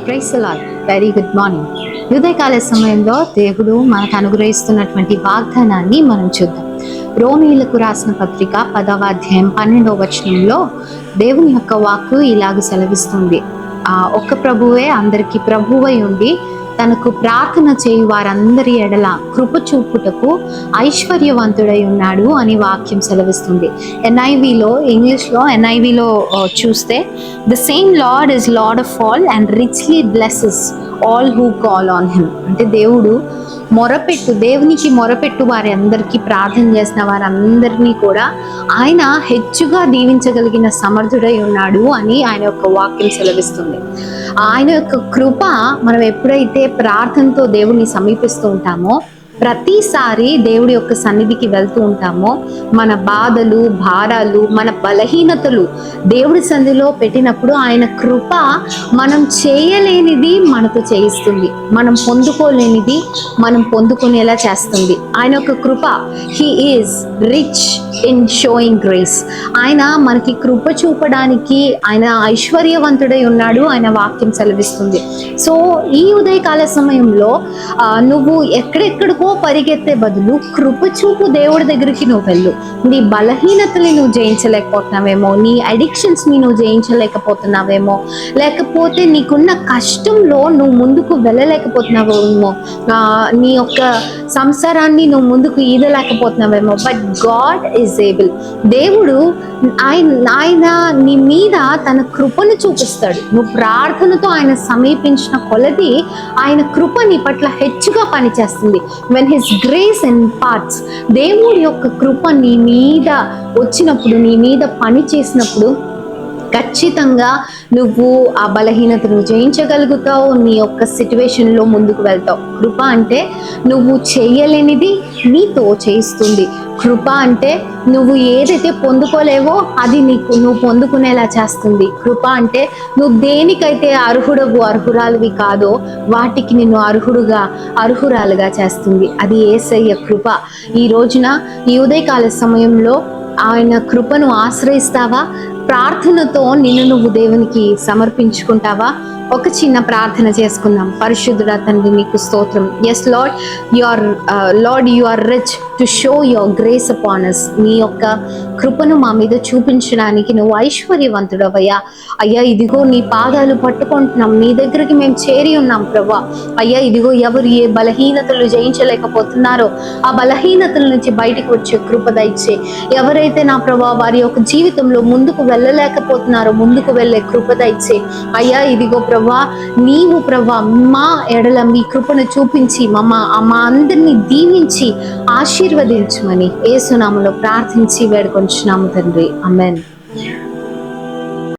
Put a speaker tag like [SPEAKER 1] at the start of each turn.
[SPEAKER 1] Praise the lord. Very good morning. ఉదయకాల సమయంలో దేవుడు మనకు అనుగ్రహిస్తున్నటువంటి వాగ్దానాన్ని మనం చూద్దాం. రోమీయులకు రాసిన పత్రిక 10వ అధ్యాయం 12వ వచనంలో దేవుని యొక్క వాక్కు ఇలాగ సెలవిస్తుంది. ఒక్క ప్రభువే అందరికీ ప్రభువై ఉండి తనకు ప్రార్థన చేయు వారందరి ఎడల కృప చూపుటకు ఐశ్వర్యవంతుడై ఉన్నాడు అని వాక్యం సెలవిస్తుంది. ఎన్ఐవిలో చూస్తే the same lord is lord of all and richly blesses all who call on him. అంటే దేవునికి మొరపెట్టు వారి అందరికీ ప్రార్థన చేసిన వారందరినీ కూడా ఆయన హెచ్చుగా దీవించగలిగిన సమర్థుడై ఉన్నాడు అని ఆయన యొక్క వాక్యం సెలవిస్తుంది. ఆయన యొక్క కృప మనం ఎప్పుడైతే ప్రార్థనతో దేవుణ్ణి సమీపిస్తూ ఉంటామో, ప్రతిసారి దేవుడి యొక్క సన్నిధికి వెళ్తూ ఉంటామో, మన బాధలు, భారాలు, మన బలహీనతలు దేవుడి సన్నిధిలో పెట్టినప్పుడు ఆయన కృప మనం చేయలేనిది మనతో చేయిస్తుంది, మనం పొందుకోలేనిది మనం పొందుకునేలా చేస్తుంది. ఆయన యొక్క కృప, he is rich in showing grace. ఆయన మనకి కృప చూపడానికి ఆయన ఐశ్వర్యవంతుడై ఉన్నాడు, ఆయన వాక్యం సెలవిస్తుంది. సో ఈ ఉదయకాల సమయంలో నువ్వు ఎక్కడెక్కడికో పరిగెత్తే బదులు కృప చూపు దేవుడి దగ్గరికి నువ్వు వెళ్ళు. నీ బలహీనతని నువ్వు జయించలేకపోతున్నావేమో, నీ అడిక్షన్స్ని నువ్వు జయించలేకపోతున్నావేమో, లేకపోతే నీకున్న కష్టంలో నువ్వు ముందుకు వెళ్ళలేకపోతున్నావేమో, నీ యొక్క సంసారాన్ని నువ్వు ముందుకు ఈదలేకపోతున్నావేమో. But God is able. దేవుడు ఆయన నీ మీద తన కృపను చూపిస్తాడు. నువ్వు ప్రార్థనతో ఆయన సమీపించిన కొలది ఆయన కృప నీ పట్ల హెచ్చుగా పనిచేస్తుంది. వెన్ హిస్ గ్రేస్ ఇంపార్ట్స్, దేవుడి యొక్క కృప నీ మీద వచ్చినప్పుడు, నీ మీద పని చేసినప్పుడు ఖచ్చితంగా నువ్వు ఆ బలహీనతను జయించగలుగుతావు, నీ యొక్క సిచ్యువేషన్లో ముందుకు వెళ్తావు. కృప అంటే నువ్వు చేయలేనిది నీతో చేయిస్తుంది. కృప అంటే నువ్వు ఏదైతే పొందుకోలేవో అది నువ్వు పొందుకునేలా చేస్తుంది. కృప అంటే నువ్వు దేనికైతే అర్హురాలివి కాదో వాటికి నిన్ను అర్హురాలుగా చేస్తుంది. అది యేసయ్య కృప. ఈ రోజున ఈ ఉదయకాల సమయంలో ఆయన కృపను ఆశ్రయిస్తావా? ప్రార్థనతో నిన్ను నువ్వు దేవునికి సమర్పించుకుంటావా? ఒక చిన్న ప్రార్థన చేసుకుందాం. పరిశుద్ధుడా తండ్రి, నీకు స్తోత్రం. Yes lord, you are rich to show your grace upon us. నీ యొక్క కృపను మా మీద చూపించడానికి నువ్వు ఐశ్వర్యవంతుడవయ్యా. అయ్యా, ఇదిగో నీ పాదాలు పట్టుకుంటున్నాం, నీ దగ్గరికి మేము చేరి ఉన్నాం ప్రభా. అయ్యా, ఇదిగో ఎవరు ఏ బలహీనతలు జయించలేకపోతున్నారో ఆ బలహీనతల నుంచి బయటకు వచ్చే కృప దయచే. ఎవరైతే నా ప్రభా వారి యొక్క జీవితంలో ముందుకు వెళ్ళలేకపోతున్నారో ముందుకు వెళ్ళే కృప దయచే. అయ్యా, ఇదిగో ప్రభా, నీవు ప్రభా మా ఎడల మీ కృపను చూపించి మా అందరినీ దీవించి ఆశీర్వదించమని యేసు నామములో ప్రార్థించి వేడుకొంచున్నాము తండ్రి. ఆమేన్.